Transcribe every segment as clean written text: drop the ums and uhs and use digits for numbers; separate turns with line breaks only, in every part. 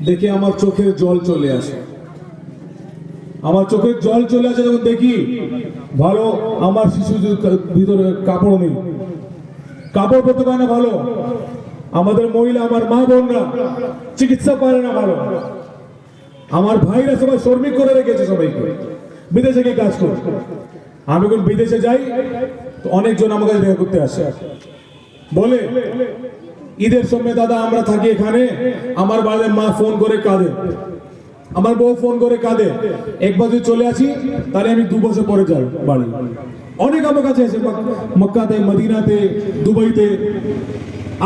দেখে আমার চোখের জল চলে আসে, আমার চোখের জল চলে আসে যখন দেখি ভালো আমার শিশু ভিতরে কাপড় নেই, কাপড় পরতে পারে না ভালো, আমাদের মহিলা আমার মা বোনরা চিকিৎসা পারে না ভালো, আমার ভাইরা সবাই শ্রমিক করে রেখেছে, সবাইকে বিদেশে গিয়ে কাজ করে। আমি যখন বিদেশে যাই তো অনেকজন আমার কাছে দেখা করতে আসে, বলে ঈদের সময় দাদা আমরা থাকি এখানে, আমার বাড়িতে মা ফোন করে কাঁদে, আমার বউ ফোন করে কাঁদে, একবার যদি চলে আসি তাহলে আমি 2 বছর পরে যাই বাড়ি। অনেক আমার কাছে আছে মক্কাতে, মদিনাতে, দুবাইতে,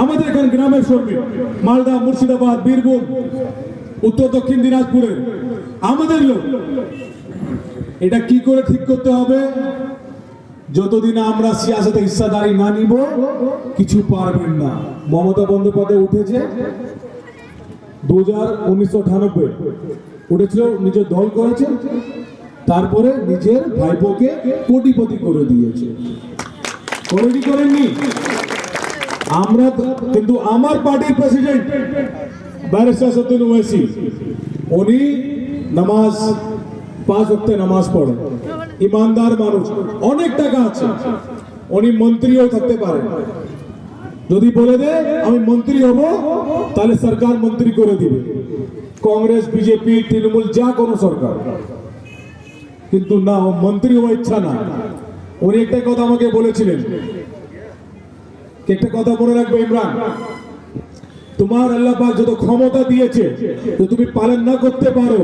আমাদের এখানে গ্রামের শ্রমিক মালদা, মুর্শিদাবাদ, বীরভূম, উত্তর দক্ষিণ দিনাজপুরের আমাদের লোক। এটা কি করে ঠিক করতে হবে? যতদিন আমরা সিয়াসতে হিস্সাদারি না নিব কিছু পারবেন না। মমতা বন্দ্যোপাধ্যায় উঠেছে 1998 উঠেছিল, নিজের দল করেছে, তারপরে নিজের ভাইপোকে কোটিপতি করে দিয়েছে, করে কি করেননি? আমরা কিন্তু আমার পার্টির প্রেসিডেন্ট ব্যারিস্টার সত্যেন ওয়াইসি, উনি নামাজ 5 ওয়াক্তে নামাজ পড়েন, ইমানদার মানুষ, অনেক টাকা আছে, উনি মন্ত্রীও থাকতে পারেন। যদি বলে দে আমি মন্ত্রী হব তাহলে সরকার মন্ত্রী করে দিবে, কংগ্রেস, বিজেপি, তৃণমূল, যা কোনো সরকার। কিন্তু না, ও মন্ত্রী হওয়ার ইচ্ছা না। উনি একটা কথা আমাকে বলেছিলেন, একটা কথা মনে রাখবে ইমরান, তোমার আল্লাহ পাক যত ক্ষমতা দিয়েছে তো তুমি পালন না করতে পারো